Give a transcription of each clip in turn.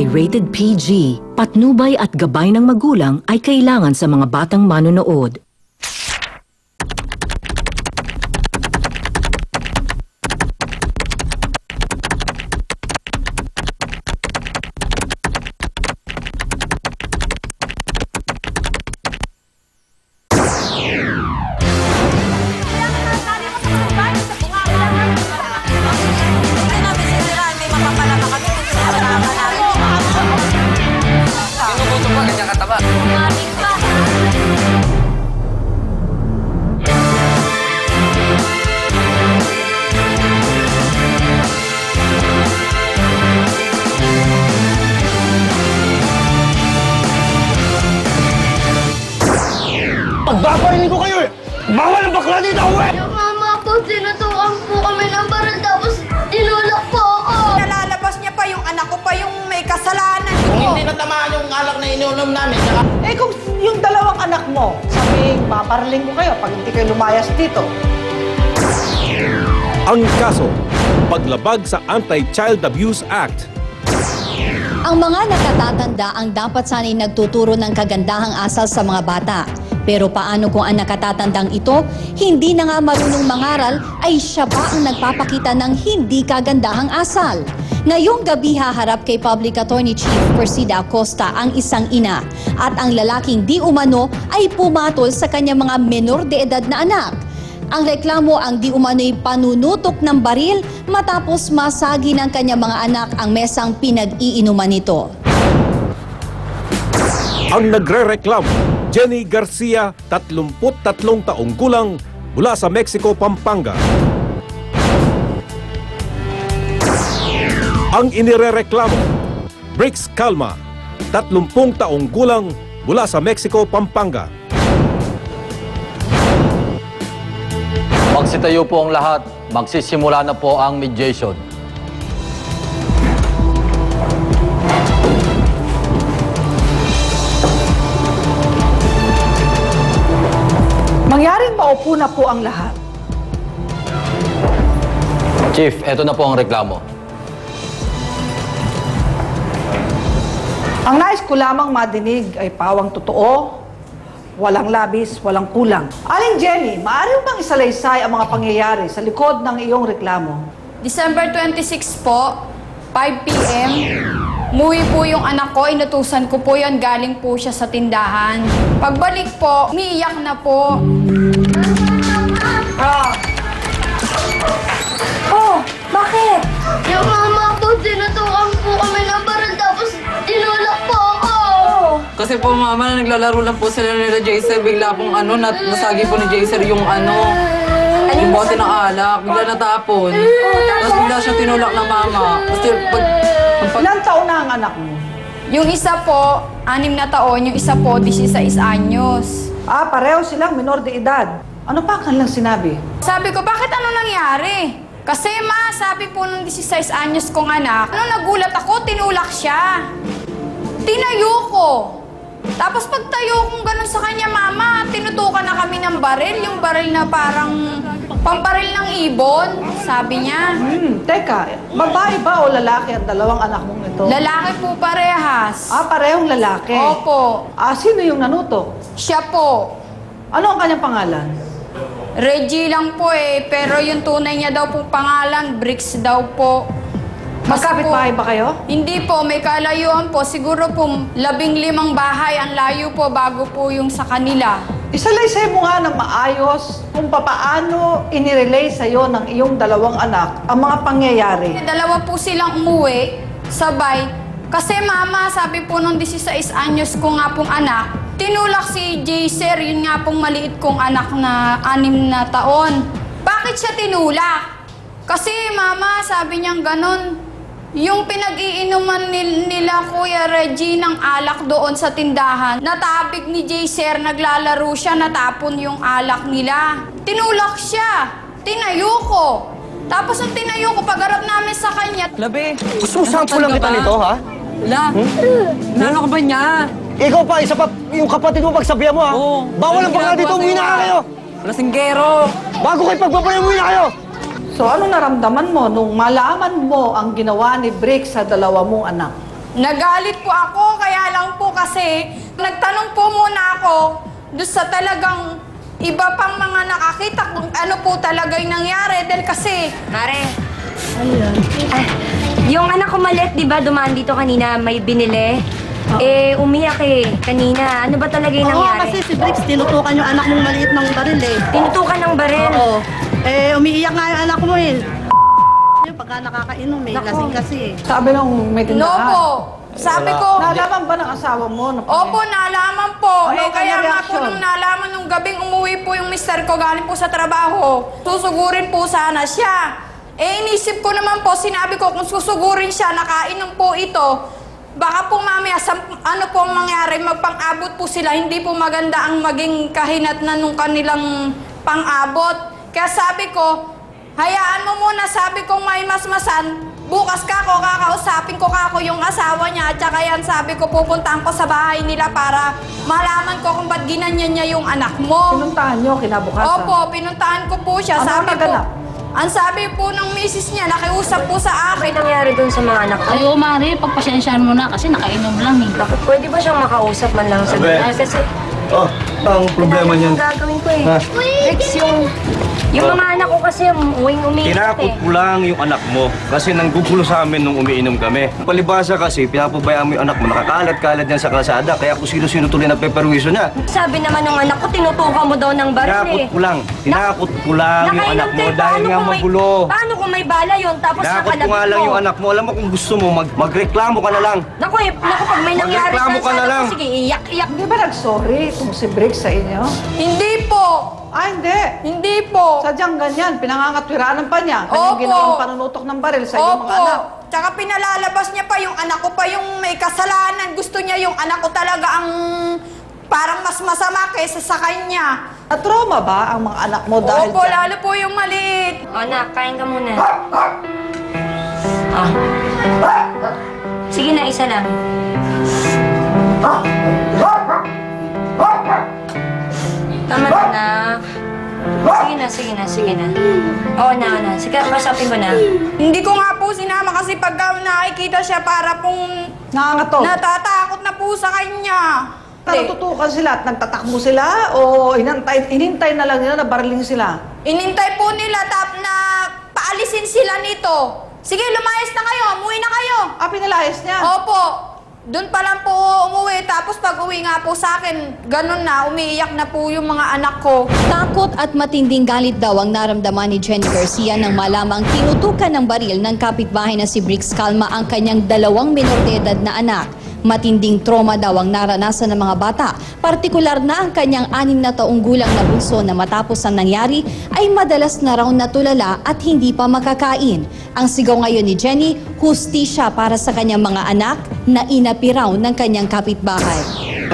ay rated PG. Patnubay at gabay ng magulang ay kailangan sa mga batang manonood. Pagbabayin ko kayo eh! Bawal ang bakla dito ako eh! Yung mama po, tinutukan po kami ng baril tapos tinulak po ako. Nalalabas niya pa yung anak ko pa yung may kasalanan ko. Kung hindi natamaan yung alak na iniunom namin, saka... Eh kung yung dalawang anak mo, sabing paparling ko kayo pag hindi kayo lumayas dito. Ang kaso, paglabag sa Anti-Child Abuse Act. Ang mga nakatatanda ang dapat sana'y nagtuturo ng kagandahang asal sa mga bata. Pero paano kung ang nakatatandang ito, hindi na nga marunong mangaral, ay siya ba ang nagpapakita ng hindi kagandahang asal? Ngayong gabi haharap kay Public Attorney Chief Persida Acosta ang isang ina at ang lalaking di umano ay pumatol sa kanyang mga menor de edad na anak. Ang reklamo ang di umano'y panunutok ng baril matapos masagi ng kanyang mga anak ang mesang pinag-iinuman nito. Ang nagre-reklamo, Jenny Garcia, 33 taong gulang, mula sa Mexico, Pampanga. Ang inirereklamo, Brix Calma, 30 taong gulang, mula sa Mexico, Pampanga. Magsitayo po ang lahat. Magsisimula na po ang mediation. Mangyaring maupo na po ang lahat. Chief, eto na po ang reklamo. Ang nais ko lamang madinig ay pawang totoo, walang labis, walang kulang. Aling Jenny, maaari mo bang isalaysay ang mga pangyayari sa likod ng iyong reklamo? December 26 po, 5 p.m. Umuwi po yung anak ko, inutusan ko po yan, galing po siya sa tindahan. Pagbalik po, umiiyak na po. Oh, bakit? Yung mama po, tinutukan po kami ng baril tapos tinulak po ako. Kasi po mama, naglalaro lang po sila nila Jaser. Bigla pong nasagi po ni Jaser yung yung bote ng alak. Bigla natapon. Tapos bigla siya tinulak ng mama. Tapos Ilang taon na ang anak mo? Yung isa po, 6 na taon, yung isa po, 16 anyos. Pareho silang minor de edad. Ano pa kanilang sinabi? Sabi ko, bakit ano nangyari? Kasi ma, sabi po ng 16 anyos kong anak, nagulat ako, tinulak siya. Tinayo ko. Tapos pagtayo kong ganun sa kanya, mama, tinutukan na kami ng baril. Yung baril na parang pambaril ng ibon, sabi niya. Teka, babae ba o lalaki ang dalawang anak mong ito? Lalaki po parehas. Parehong lalaki? Opo. Sino yung nanutok? Siya po. Ano ang kanyang pangalan? Reggie lang po pero yung tunay niya daw pong pangalan, Brix daw po. Magkapit-bahay ba kayo? Hindi po, may kalayuan po. Siguro po 15 bahay ang layo po bago po yung sa kanila. Isalaysay mo nga ng maayos kung papaano inirelay sa'yo ng iyong dalawang anak ang mga pangyayari. Dalawa po silang umuwi, sabay. Kasi mama, sabi po nung 16 anyos ko nga pong anak, tinulak si Jaser, yun nga pong maliit kong anak na 6 na taon. Bakit siya tinulak? Kasi mama, sabi niyang ganon, yung pinag-iinuman nila Kuya Reggie ng alak doon sa tindahan, natabig ni Jaser, naglalaro siya, natapon yung alak nila. Tinulak siya, tinayo ko. Tapos ang tinayo ko, pag-arap namin sa kanya. Labi, gusto mo sampulan kita nito, ha? Wala. Nano ka ba niya? Ikaw pa, isa pa, yung kapatid mo pagsabihan mo, ha? Oo. Bawal ang bakla dito, umuwi na kayo! Lasinggero. Bago kayo pagbabayan, umuwi na kayo! So ano naramdaman mo nung malaman mo ang ginawa ni Brick sa dalawa mong anak? Nagalit po ako, kaya lang po kasi nagtanong po muna ako doon sa talagang iba pang mga nakakita kung ano po talaga yung nangyari. Dahil kasi... Mare. Yung anak ko maliit, di ba, dumaan dito kanina, may binili. Umiyak kanina. Ano ba talaga yung nangyari? Oo, kasi si Briggs, tinutukan yung anak mong maliit ng baril Tinutukan ng baril? Oo. Umiiyak nga yung anak mo Yung pagka nakakainom lasing kasi Sabi nung may No tindahan. po. Sabi ko... Nalaman ba ng asawa mo? Opo, nalaman po. Ano Kaya kanyang nga po reaksyon? nung nalaman nung gabing umuwi po yung mister ko galing po sa trabaho, susugurin po sana siya. Inisip ko naman po, sinabi ko kung susugurin siya, nakainom po ito, baka po mamaya, ano po ang mangyari, magpang-abot po sila, hindi po maganda ang maging kahinatnan nung kanilang pang-abot. Kaya sabi ko, hayaan mo muna, sabi ko may masmasan, bukas kakausapin ko yung asawa niya at saka yan sabi ko pupuntahan ko sa bahay nila para malaman ko kung ba't ginanyan niya yung anak mo. Pinuntahan nyo kinabukasan? Opo, pinuntahan ko po siya. Ano Sabi po, naganap? ang sabi po ng misis niya, nakiusap po sa akin. Ano nangyari dun sa mga anak ko? Ay, Mare, pagpasensyaan mo na kasi nakainom lang Bakit pwede ba siyang makausap man lang sa kasi Ang problema niyan. ang gagawin ko Rex, yung mga anak ko kasi uwing-umiiyak Tinakot ko lang yung anak mo kasi nanggugulo sa amin nung umiinom kami. Palibasa kasi, pinapabayaan mo yung anak mo, nakakalat-kalat yan sa kalsada, kaya kung sino-sino tuloy nagpeperwisyo niya. Sabi naman ng anak ko, tinutukan mo daw ng baril Tinakot ko lang yung anak mo dahil nga magulo. Paano kung may bala yun tapos Tinakot ko nakalabit nga lang mo? yung anak mo. Alam mo kung gusto mo, magreklamo ka na lang. Naku, pag may nangyari Magreklamo ka na sana lang. ko, sige, iyak-iyak. Hindi ba nag-sorry itong si Briggs sa inyo? Hindi po. Hindi. Hindi po. Sadyang ganyan, pinangangatwiranan pa niya. Kanyang Opo. ginawang panunutok ng baril sa iyong mga anak. Tsaka pinalalabas niya pa yung anak ko pa yung may kasalanan. Gusto niya yung anak ko talaga ang parang mas masama kaysa sa kanya. Na-trauma ba ang mga anak mo dahil Opo, dyan? lalo po yung maliit. O, anak, kain ka muna. Sige na, isa lang. Tama na, anak. Sige na. Oo na. Sige, kasapin mo na. Hindi ko nga po sinama kasi pagka nakikita siya para pong Nangangatok. natatakot na po sa kanya. Natutukan sila at nagtatakbo sila o inintay na lang nila na bariling sila? Inintay po nila na paalisin sila nito. Sige, lumayas na kayo. Umuwi na kayo. Pinalayas niya? Opo. Doon pa lang po umuwi. Tapos pag uwi nga po sa akin, ganun na. Umiiyak na po yung mga anak ko. Takot at matinding galit daw ang naramdaman ni Jenny Garcia nang malamang tinutukan ng baril ng kapitbahay na si Briggs Calma ang kanyang 2 minor de edad na anak. Matinding trauma daw ang naranasan ng mga bata, partikular na ang kanyang 6 na taong gulang na bunso na matapos ang nangyari ay madalas na raw natulala at hindi pa makakain. Ang sigaw ngayon ni Jenny, hustisya para sa kanyang mga anak na inapi raw ng kanyang kapitbahay.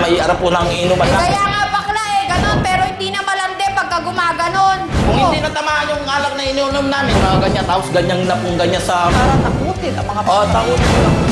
May arap po ng inuman namin. Kaya nga bakla ganun, pero hindi na malande pagka gumaganon. Kung hindi natamaan yung alak na iniunom namin, mga ganyan, tapos ganyan na pong ganyan sa... Para takutin ang mga takutin.